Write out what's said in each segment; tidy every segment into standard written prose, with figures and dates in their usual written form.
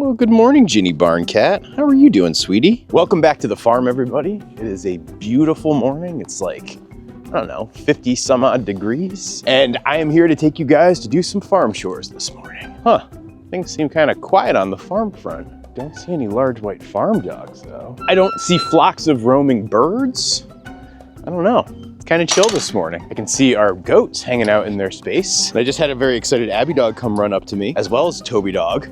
Well, good morning, Ginny Barn Cat. How are you doing, sweetie? Welcome back to the farm, everybody. It is a beautiful morning. It's like, I don't know, 50 some odd degrees. And I am here to take you guys to do some farm chores this morning. Huh, things seem kind of quiet on the farm front. Don't see any large white farm dogs though. I don't see flocks of roaming birds. I don't know. It's kind of chill this morning. I can see our goats hanging out in their space. And I just had a very excited Abby dog come run up to me, as well as Toby dog.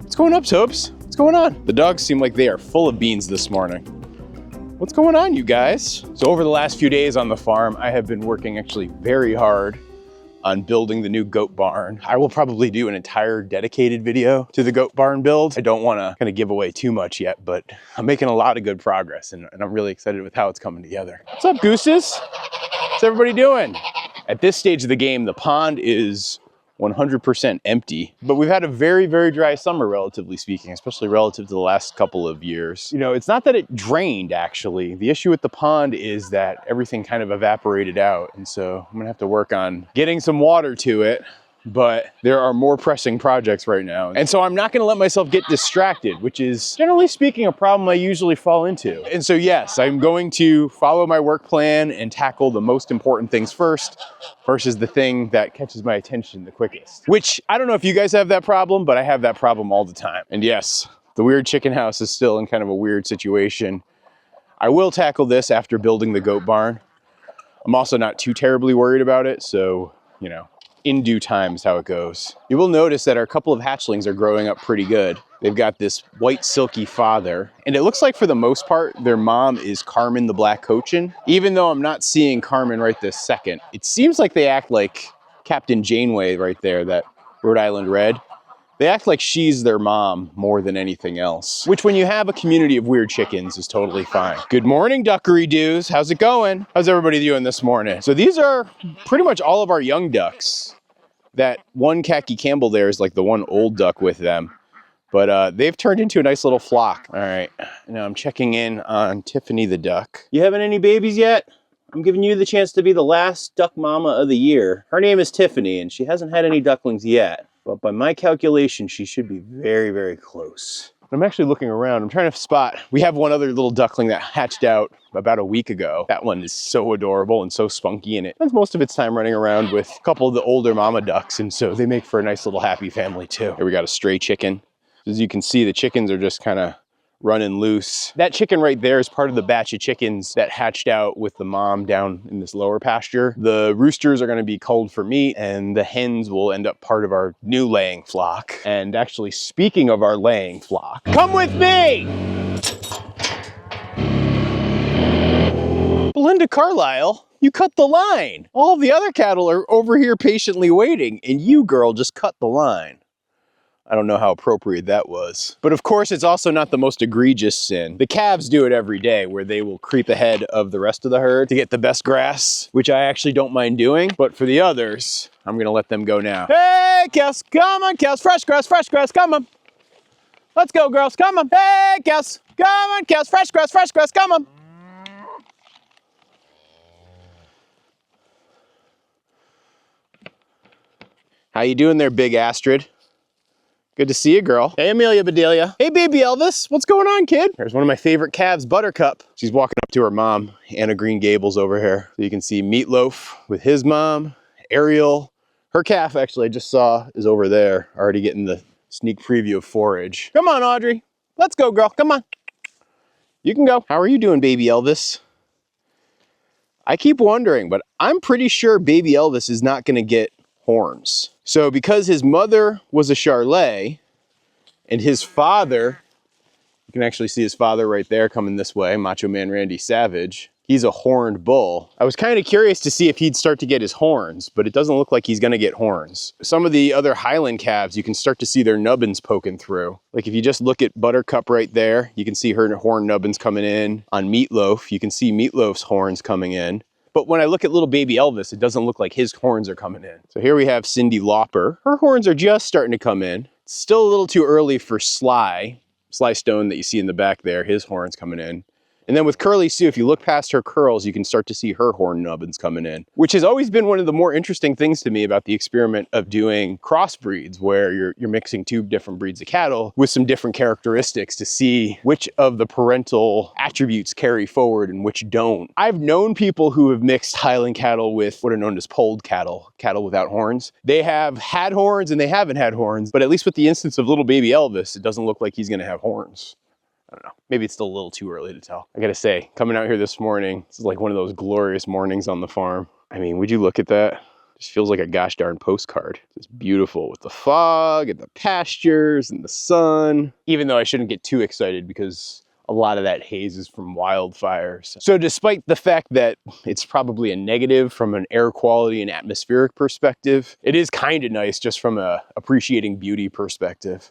What's going up, Tobes? What's going on? The dogs seem like they are full of beans this morning. What's going on, you guys? So over the last few days on the farm, I have been working actually very hard on building the new goat barn. I will probably do an entire dedicated video to the goat barn build. I don't want to kind of give away too much yet, but I'm making a lot of good progress and I'm really excited with how it's coming together. What's up, gooses? What's everybody doing? At this stage of the game, the pond is 100% empty, but we've had a very, very dry summer, relatively speaking, especially relative to the last couple of years. You know, it's not that it drained, actually. The issue with the pond is that everything kind of evaporated out. And so I'm gonna have to work on getting some water to it, but there are more pressing projects right now. And so I'm not gonna let myself get distracted, which is, generally speaking, a problem I usually fall into. And so yes, I'm going to follow my work plan and tackle the most important things first versus the thing that catches my attention the quickest. Which, I don't know if you guys have that problem, but I have that problem all the time. And yes, the weird chicken house is still in kind of a weird situation. I will tackle this after building the goat barn. I'm also not too terribly worried about it, so, you know, in due time is how it goes. You will notice that our couple of hatchlings are growing up pretty good. They've got this white silky father, and it looks like for the most part, their mom is Carmen the Black Cochin. Even though I'm not seeing Carmen right this second, it seems like they act like Captain Janeway right there, that Rhode Island Red. They act like she's their mom more than anything else, which when you have a community of weird chickens is totally fine. Good morning, duckery-doos. How's it going? How's everybody doing this morning? So these are pretty much all of our young ducks. That one Khaki Campbell there is like the one old duck with them, but they've turned into a nice little flock. All right, now I'm checking in on Tiffany the duck. You having any babies yet? I'm giving you the chance to be the last duck mama of the year. Her name is Tiffany and she hasn't had any ducklings yet, but by my calculation, she should be very, very close. I'm actually looking around. I'm trying to spot. We have one other little duckling that hatched out about a week ago. That one is so adorable and so spunky, and it spends most of its time running around with a couple of the older mama ducks, and so they make for a nice little happy family too. Here we got a stray chicken. As you can see, the chickens are just kind of running loose. That chicken right there is part of the batch of chickens that hatched out with the mom down in this lower pasture. The roosters are going to be culled for meat, and the hens will end up part of our new laying flock. And actually, speaking of our laying flock, come with me! Belinda Carlisle, you cut the line. All of the other cattle are over here patiently waiting, and you, girl, just cut the line. I don't know how appropriate that was. But of course, it's also not the most egregious sin. The calves do it every day, where they will creep ahead of the rest of the herd to get the best grass, which I actually don't mind doing. But for the others, I'm gonna let them go now. Hey, cows, come on, cows, fresh grass, come on. Let's go, girls, come on. Hey, cows, come on, cows, fresh grass, come on. How you doing there, Big Astrid? Good to see you, girl. Hey, Amelia Bedelia. Hey, baby Elvis. What's going on, kid? There's one of my favorite calves, Buttercup. She's walking up to her mom, Anna Green Gables over here. So you can see Meatloaf with his mom, Ariel. Her calf, actually, I just saw is over there, already getting the sneak preview of forage. Come on, Audrey. Let's go, girl. Come on. You can go. How are you doing, baby Elvis? I keep wondering, but I'm pretty sure baby Elvis is not gonna get horns. So because his mother was a Charolais and his father, you can actually see his father right there coming this way, Macho Man Randy Savage, he's a horned bull. I was kind of curious to see if he'd start to get his horns, but it doesn't look like he's gonna get horns. Some of the other Highland calves, you can start to see their nubbins poking through. Like if you just look at Buttercup right there, you can see her horn nubbins coming in. On Meatloaf, you can see Meatloaf's horns coming in. But when I look at little baby Elvis, it doesn't look like his horns are coming in. So here we have Cindy Lauper. Her horns are just starting to come in. It's still a little too early for Sly Stone that you see in the back there, his horns coming in. And then with Curly Sue, if you look past her curls, you can start to see her horn nubbins coming in, which has always been one of the more interesting things to me about the experiment of doing crossbreeds, where you're mixing two different breeds of cattle with some different characteristics to see which of the parental attributes carry forward and which don't. I've known people who have mixed Highland cattle with what are known as polled cattle, cattle without horns. They have had horns and they haven't had horns, but at least with the instance of little baby Elvis, it doesn't look like he's gonna have horns. I don't know, maybe it's still a little too early to tell. I gotta say, coming out here this morning, this is like one of those glorious mornings on the farm. I mean, would you look at that? It just feels like a gosh darn postcard. It's beautiful with the fog and the pastures and the sun. Even though I shouldn't get too excited because a lot of that haze is from wildfires. So despite the fact that it's probably a negative from an air quality and atmospheric perspective, it is kind of nice just from a appreciating beauty perspective.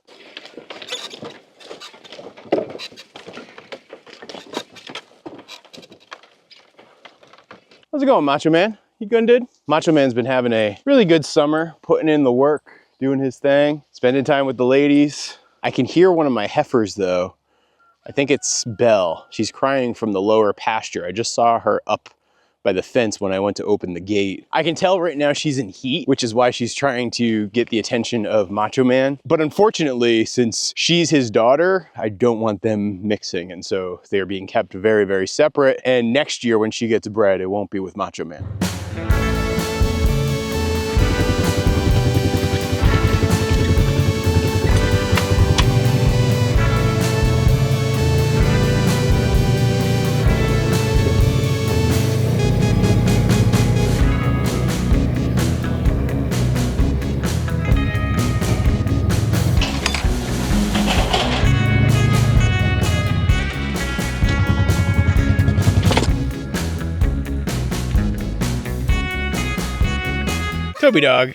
How's it going, Macho Man? You good, dude? Macho Man's been having a really good summer, putting in the work, doing his thing, spending time with the ladies. I can hear one of my heifers though. I think it's Belle. She's crying from the lower pasture. I just saw her up by the fence when I went to open the gate. I can tell right now she's in heat, which is why she's trying to get the attention of Macho Man. But unfortunately, since she's his daughter, I don't want them mixing. And so they're being kept very, very separate. And next year when she gets bred, it won't be with Macho Man. Toby dog,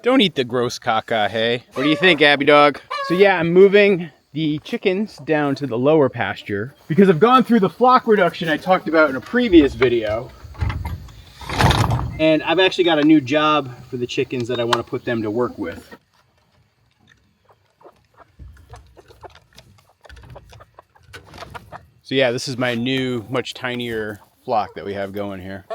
don't eat the gross caca, hey? What do you think, Abby dog? So yeah, I'm moving the chickens down to the lower pasture because I've gone through the flock reduction I talked about in a previous video. And I've actually got a new job for the chickens that I want to put them to work with. So yeah, this is my new, much tinier flock that we have going here.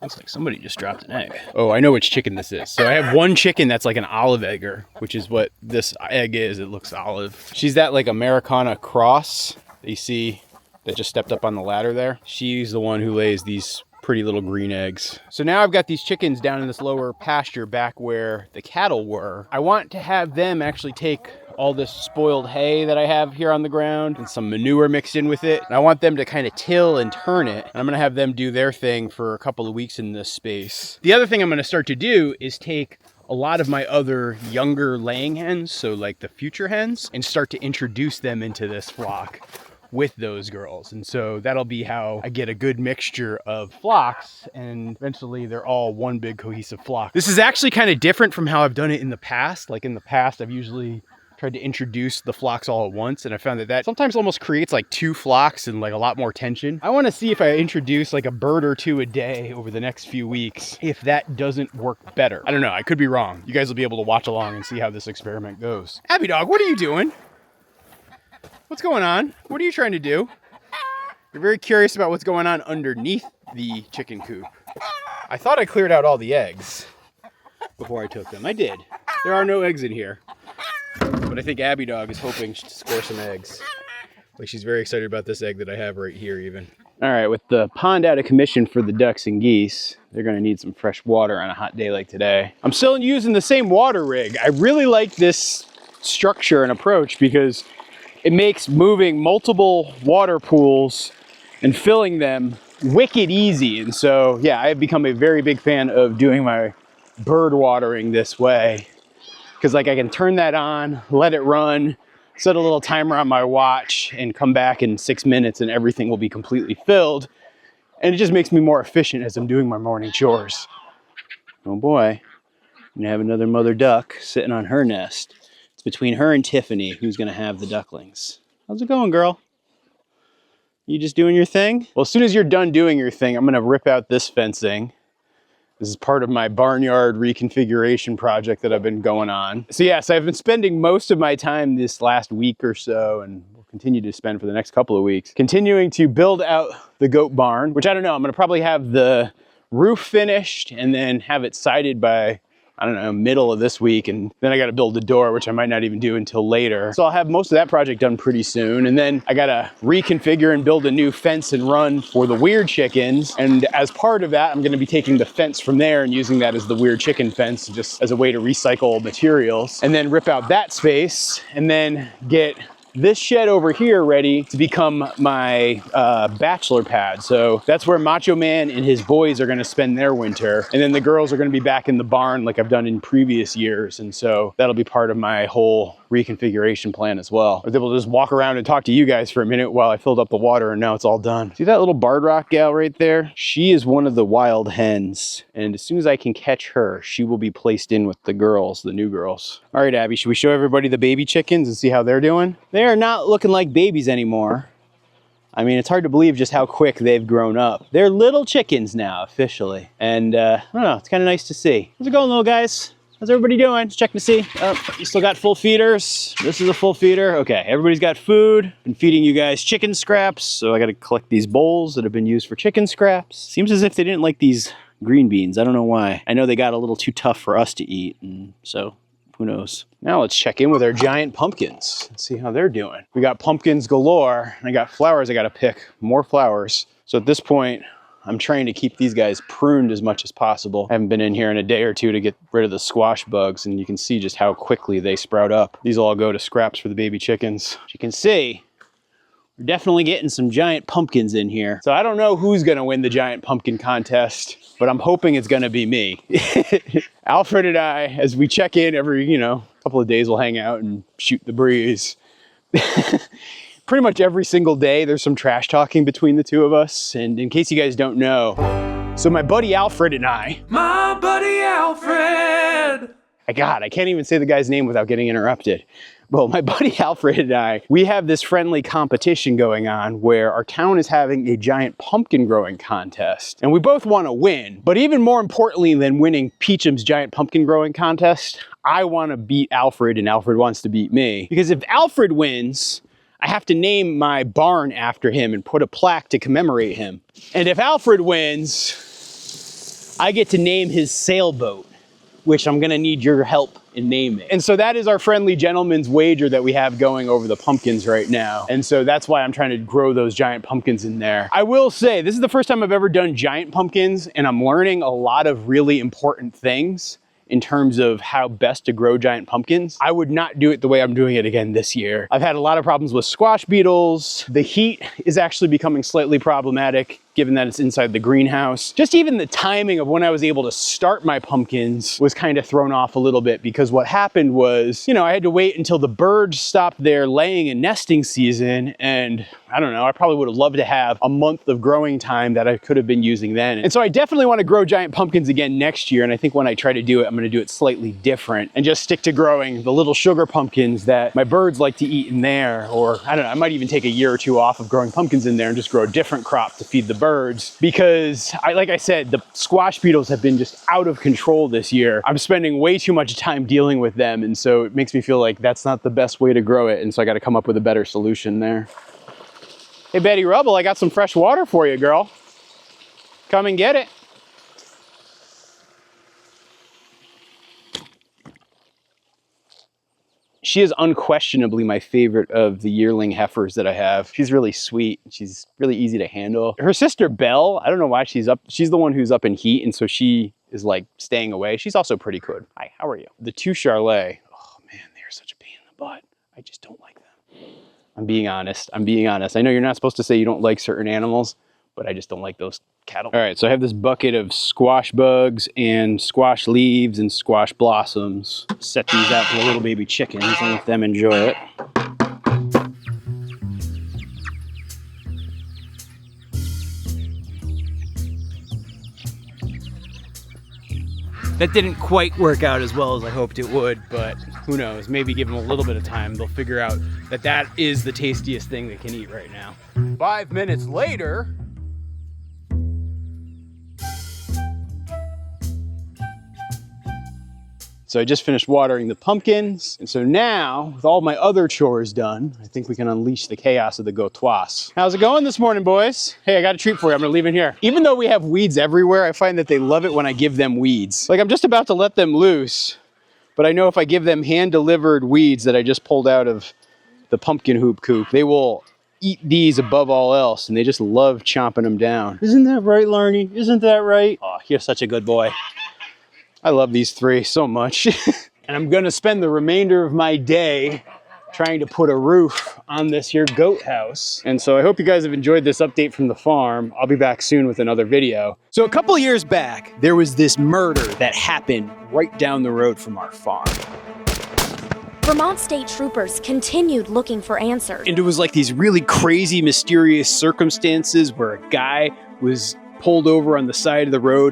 Looks like somebody just dropped an egg. Oh, I know which chicken this is. So I have one chicken that's like an olive egger, which is what this egg is. It looks olive. She's that like Americana cross that you see that just stepped up on the ladder there. She's the one who lays these pretty little green eggs. So now I've got these chickens down in this lower pasture back where the cattle were. I want to have them actually take all this spoiled hay that I have here on the ground and some manure mixed in with it. And I want them to kind of till and turn it. And I'm gonna have them do their thing for a couple of weeks in this space. The other thing I'm gonna start to do is take a lot of my other younger laying hens, so like the future hens, and start to introduce them into this flock with those girls. And so that'll be how I get a good mixture of flocks, and eventually they're all one big cohesive flock. This is actually kind of different from how I've done it in the past. Like in the past, I've usually tried to introduce the flocks all at once, and I found that sometimes almost creates like two flocks and like a lot more tension. I want to see if I introduce like a bird or two a day over the next few weeks, if that doesn't work better. I don't know, I could be wrong. You guys will be able to watch along and see how this experiment goes. Abby dog, what are you doing? What's going on? What are you trying to do? You're very curious about what's going on underneath the chicken coop. I thought I cleared out all the eggs before I took them. I did. There are no eggs in here. But I think Abby dog is hoping to score some eggs. Like she's very excited about this egg that I have right here even. All right, with the pond out of commission for the ducks and geese, they're gonna need some fresh water on a hot day like today. I'm still using the same water rig. I really like this structure and approach because it makes moving multiple water pools and filling them wicked easy. And so, yeah, I've become a very big fan of doing my bird watering this way. Because like I can turn that on, let it run, set a little timer on my watch, and come back in 6 minutes and everything will be completely filled. And it just makes me more efficient as I'm doing my morning chores. Oh boy, I'm gonna have another mother duck sitting on her nest. It's between her and Tiffany who's gonna have the ducklings. How's it going, girl? You just doing your thing? Well, as soon as you're done doing your thing, I'm gonna rip out this fencing. This is part of my barnyard reconfiguration project that I've been going on. So yes, I've been spending most of my time this last week or so, and we'll continue to spend for the next couple of weeks. Continuing to build out the goat barn, which I don't know, I'm gonna probably have the roof finished and then have it sided by, I don't know, middle of this week, and then I gotta build the door, which I might not even do until later. So I'll have most of that project done pretty soon, and then I gotta reconfigure and build a new fence and run for the weird chickens, and as part of that, I'm gonna be taking the fence from there and using that as the weird chicken fence, just as a way to recycle materials, and then rip out that space, and then get this shed over here ready to become my bachelor pad. So that's where Macho Man and his boys are gonna spend their winter. And then the girls are gonna be back in the barn like I've done in previous years. And so that'll be part of my whole reconfiguration plan as well. I was able to just walk around and talk to you guys for a minute while I filled up the water, and now it's all done. See that little barred rock gal right there? She is one of the wild hens. And as soon as I can catch her, she will be placed in with the girls, the new girls. All right, Abby, should we show everybody the baby chickens and see how they're doing? They are not looking like babies anymore. I mean, it's hard to believe just how quick they've grown up. They're little chickens now, officially. And I don't know, it's kind of nice to see. How's it going, little guys? How's everybody doing? Just checking to see. You still got full feeders? This is a full feeder. Okay, everybody's got food. Been feeding you guys chicken scraps, so I gotta collect these bowls that have been used for chicken scraps. Seems as if they didn't like these green beans. I don't know why. I know they got a little too tough for us to eat, and so who knows? Now let's check in with our giant pumpkins and see how they're doing. We got pumpkins galore, and I got flowers I gotta pick, more flowers. So at this point, I'm trying to keep these guys pruned as much as possible. I haven't been in here in a day or two to get rid of the squash bugs, and you can see just how quickly they sprout up. These will all go to scraps for the baby chickens. As you can see, we're definitely getting some giant pumpkins in here. So I don't know who's gonna win the giant pumpkin contest, but I'm hoping it's gonna be me. Alfred and I, as we check in every, couple of days, we'll hang out and shoot the breeze. Pretty much every single day, there's some trash talking between the two of us. And in case you guys don't know, so my buddy Alfred and I. My buddy Alfred! I can't even say the guy's name without getting interrupted. Well, my buddy Alfred and I, we have this friendly competition going on where our town is having a giant pumpkin growing contest. And we both want to win. But even more importantly than winning Peacham's giant pumpkin growing contest, I want to beat Alfred and Alfred wants to beat me. Because if Alfred wins, I have to name my barn after him and put a plaque to commemorate him. And if Alfred wins, I get to name his sailboat, which I'm gonna need your help in naming. And so that is our friendly gentleman's wager that we have going over the pumpkins right now. And so that's why I'm trying to grow those giant pumpkins in there. I will say, this is the first time I've ever done giant pumpkins, and I'm learning a lot of really important things in terms of how best to grow giant pumpkins. I would not do it the way I'm doing it again this year. I've had a lot of problems with squash beetles. The heat is actually becoming slightly problematic given that it's inside the greenhouse. Just even the timing of when I was able to start my pumpkins was kind of thrown off a little bit, because what happened was, I had to wait until the birds stopped their laying and nesting season, and I don't know, I probably would have loved to have a month of growing time that I could have been using then. And so I definitely want to grow giant pumpkins again next year, and I think when I try to do it, I'm going to do it slightly different and just stick to growing the little sugar pumpkins that my birds like to eat in there. Or I don't know, I might even take a year or two off of growing pumpkins in there and just grow a different crop to feed the birds, because like I said, the squash beetles have been just out of control this year. I'm spending way too much time dealing with them, and so it makes me feel like that's not the best way to grow it, and so I got to come up with a better solution there. Hey Betty Rubble, I got some fresh water for you, girl. Come and get it. She is unquestionably my favorite of the yearling heifers that I have. She's really sweet. She's really easy to handle. Her sister Belle, I don't know why she's up. She's the one who's up in heat, and so she is like staying away. She's also pretty good. Hi, how are you? The two Charlet, oh man, they're such a pain in the butt. I just don't like them. I'm being honest. I know you're not supposed to say you don't like certain animals, but I just don't like those cattle. All right, so I have this bucket of squash bugs and squash leaves and squash blossoms. Set these out for the little baby chickens and let them enjoy it. That didn't quite work out as well as I hoped it would, but who knows, maybe give them a little bit of time, they'll figure out that that is the tastiest thing they can eat right now. 5 minutes later, So I just finished watering the pumpkins. And so now, with all my other chores done, I think we can unleash the chaos of the gotois. How's it going this morning, boys? Hey, I got a treat for you. I'm gonna leave it here. Even though we have weeds everywhere, I find that they love it when I give them weeds. Like I'm just about to let them loose, but I know if I give them hand-delivered weeds that I just pulled out of the pumpkin hoop coop, they will eat these above all else, and they just love chomping them down. Isn't that right, Larnie? Isn't that right? Oh, you're such a good boy. I love these three so much. And I'm gonna spend the remainder of my day trying to put a roof on this here goat house. And so I hope you guys have enjoyed this update from the farm. I'll be back soon with another video. So a couple years back, there was this murder that happened right down the road from our farm. Vermont state troopers continued looking for answers. And it was like these really crazy, mysterious circumstances where a guy was pulled over on the side of the road